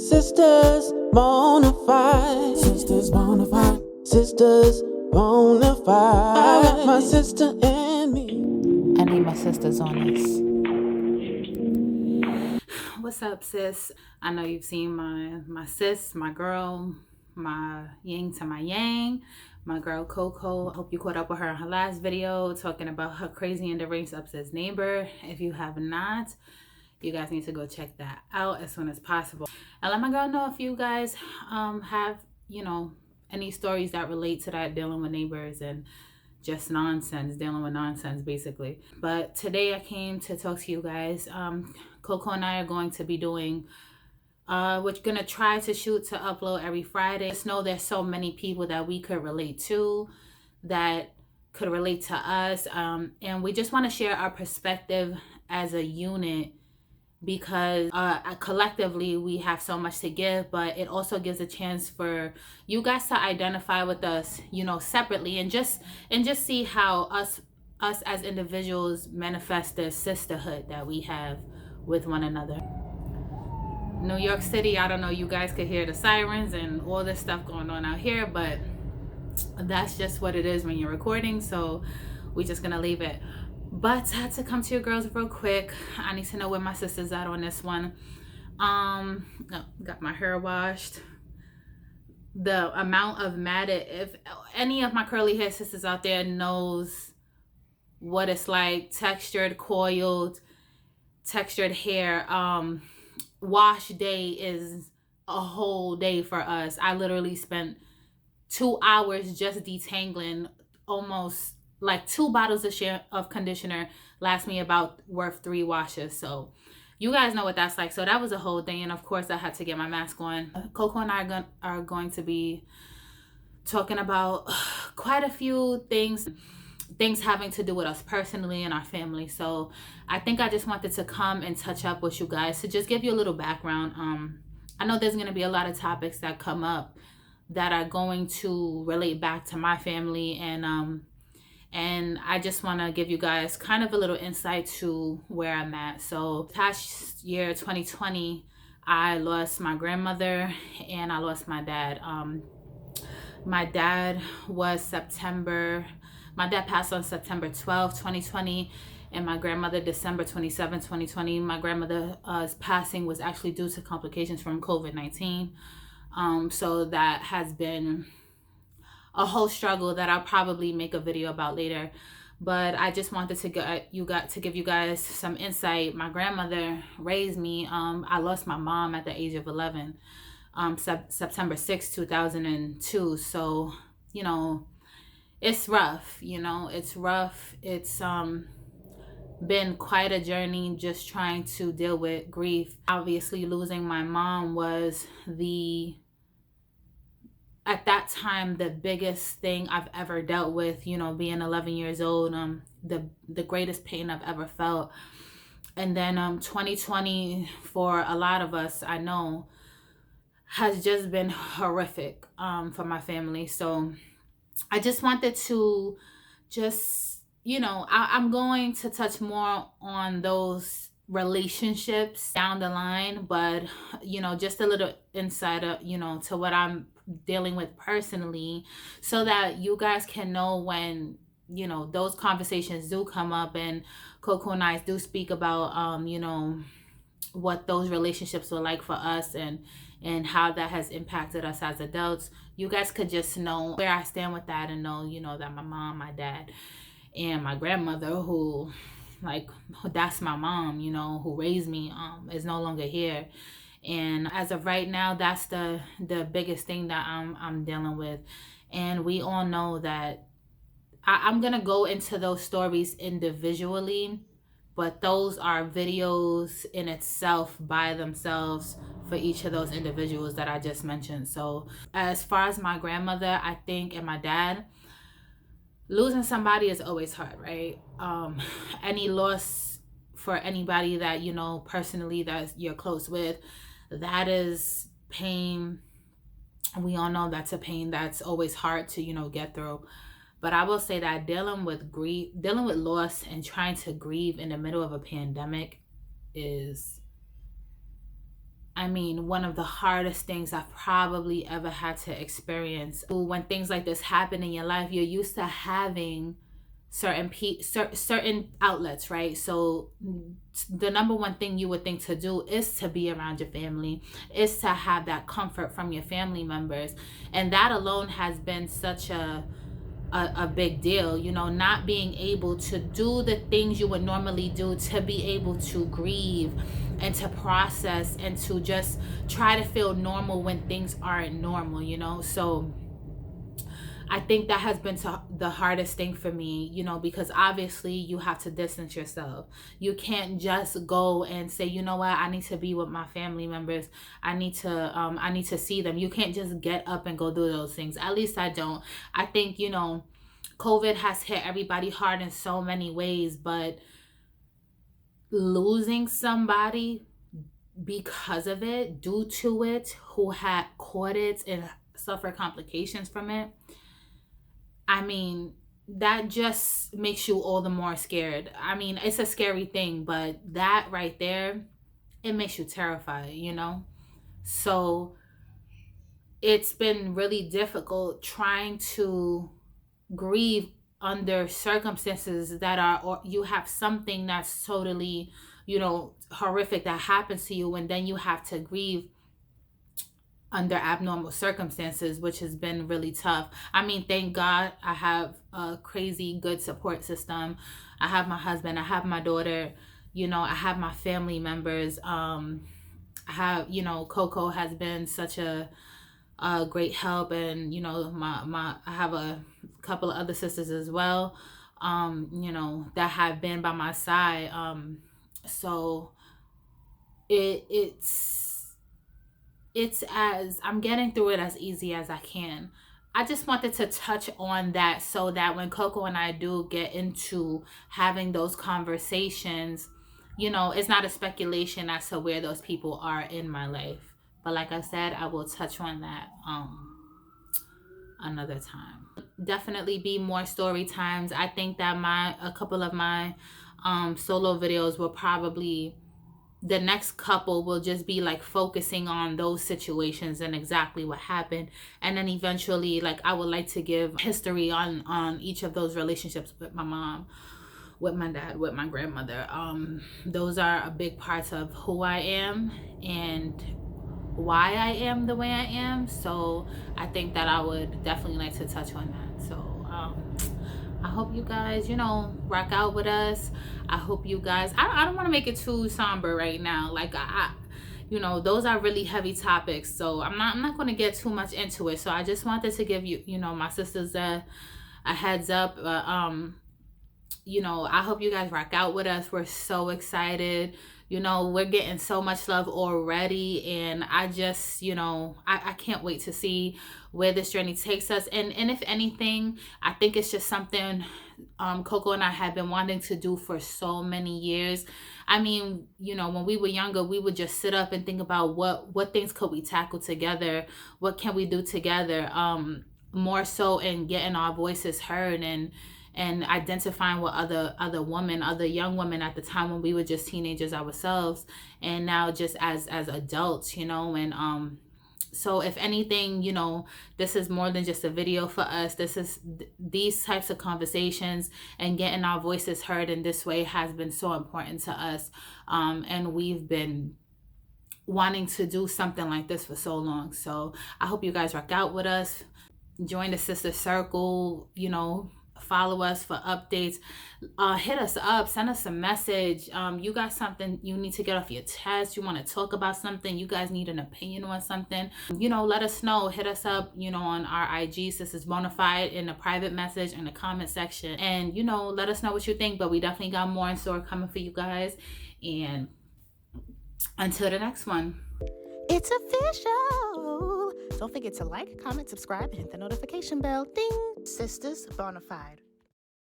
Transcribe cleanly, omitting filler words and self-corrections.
Sisters bonafide, sisters bonafide, sisters bonafide. I got my sister and me. I need my sisters on this. What's up, sis? I know you've seen my sis, my girl, my yin to my yang, my girl Coco. I hope you caught up with her in her last video talking about her crazy and deranged upstairs neighbor. If you have not, you guys need to go check that out as soon as possible. And let my girl know if you guys have, any stories that relate to that, dealing with neighbors and just nonsense, dealing with nonsense basically. But today I came to talk to you guys. Coco and I are going to be doing, we're gonna try to shoot to upload every Friday. Just know there's so many people that we could relate to, that could relate to us, and we just want to share our perspective as a unit, because collectively we have so much to give, but it also gives a chance for you guys to identify with us, separately, and just see how us as individuals manifest the sisterhood that we have with one another. New York City, I don't know, you guys could hear the sirens and all this stuff going on out here, but that's just what it is when you're recording, so we're just gonna leave it. But I had to come to your girls real quick. I need to know where my sister's at on this one. Got my hair washed. The amount of matted, if any of my curly hair sisters out there knows what it's like, textured, coiled, textured hair, wash day is a whole day for us. I literally spent 2 hours just detangling. Almost like 2 bottles of conditioner last me about worth 3 washes. So you guys know what that's like. So that was a whole thing. And of course I had to get my mask on. Coco and I are going to be talking about quite a few things having to do with us personally and our family. So I think I just wanted to come and touch up with you guys to just give you a little background. I know there's going to be a lot of topics that come up that are going to relate back to my family, and I just want to give you guys kind of a little insight to where I'm at. So past year 2020, I lost my grandmother and I lost my dad. My dad passed on September 12, 2020, and my grandmother December 27, 2020. My grandmother's passing was actually due to complications from COVID-19. So that has been a whole struggle that I'll probably make a video about later. But I just wanted to give you guys some insight. My grandmother raised me. I lost my mom at the age of 11, September 6, 2002. So, it's rough, it's rough. It's been quite a journey just trying to deal with grief. Obviously, losing my mom was at that time the biggest thing I've ever dealt with, being 11 years old, the greatest pain I've ever felt. And then 2020 for a lot of us, I know, has just been horrific for my family. So I just wanted to I'm going to touch more on those relationships down the line, but just a little insight to what I'm dealing with personally, so that you guys can know when those conversations do come up, and Coco and I do speak about what those relationships were like for us, and how that has impacted us as adults. You guys could just know where I stand with that, and know that my mom, my dad, and my grandmother, who that's my mom, who raised me, is no longer here. And as of right now, that's the biggest thing that I'm dealing with. And we all know that I'm gonna go into those stories individually, but those are videos in itself by themselves for each of those individuals that I just mentioned. So as far as my grandmother, I think, and my dad, losing somebody is always hard, right? Any loss for anybody that personally, that you're close with, that is pain. We all know that's a pain that's always hard to get through. But I will say that dealing with loss and trying to grieve in the middle of a pandemic is, I mean, one of the hardest things I've probably ever had to experience. When things like this happen in your life, you're used to having certain outlets, right? So the number one thing you would think to do is to be around your family, is to have that comfort from your family members. And that alone has been such a big deal, you know, not being able to do the things you would normally do, to be able to grieve and to process and to just try to feel normal when things aren't normal, you know. So I think that has been the hardest thing for me, you know, because obviously you have to distance yourself. You can't just go and say, you know what, I need to be with my family members. I need to see them. You can't just get up and go do those things. At least I don't. I think, you know, COVID has hit everybody hard in so many ways, but losing somebody because of it, due to it, who had caught it and suffered complications from it, I mean, that just makes you all the more scared. I mean, it's a scary thing, but that right there, it makes you terrified, you know? So it's been really difficult trying to grieve under circumstances that are, or you have something that's totally, you know, horrific that happens to you, and then you have to grieve under abnormal circumstances, which has been really tough. I mean, thank God I have a crazy good support system. I have my husband, I have my daughter, you know, I have my family members. I have, you know, Coco has been such a great help, and you know, my I have a couple of other sisters as well, you know, that have been by my side. So it's as I'm getting through it as easy as I can. I just wanted to touch on that so that when Coco and I do get into having those conversations, you know, it's not a speculation as to where those people are in my life. But like I said, I will touch on that another time. Definitely be more story times. I think that a couple of my solo videos will probably, the next couple will just be like focusing on those situations and exactly what happened, and then eventually, like, I would like to give history on each of those relationships with my mom, with my dad, with my grandmother. Those are a big part of who I am and why I am the way I am. So I think that I would definitely like to touch on that. So I hope you guys, you know, rock out with us. I hope you guys, I don't want to make it too somber right now. Like, you know, those are really heavy topics. So I'm not going to get too much into it. So I just wanted to give you, you know, my sisters a heads up. You know, I hope you guys rock out with us. We're so excited. You know, we're getting so much love already, and I just, you know, I can't wait to see where this journey takes us. And if anything, I think it's just something Coco and I have been wanting to do for so many years. I mean, you know, when we were younger, we would just sit up and think about what things could we tackle together, what can we do together, more so in getting our voices heard and identifying with other women, other young women at the time when we were just teenagers ourselves, and now just as adults, you know. And so if anything, you know, this is more than just a video for us. This is these types of conversations and getting our voices heard in this way has been so important to us, and we've been wanting to do something like this for so long. So I hope you guys rock out with us, join the sister circle, you know, follow us for updates, hit us up, send us a message. You got something you need to get off your chest, you want to talk about something, you guys need an opinion on something, you know, let us know. Hit us up, you know, on our IG, Sisters Bonafide, in a private message in the comment section, and you know, let us know what you think. But we definitely got more in store coming for you guys, and until the next one, it's official. Don't forget to like, comment, subscribe, and hit the notification bell. Ding! Sisters Bonafide.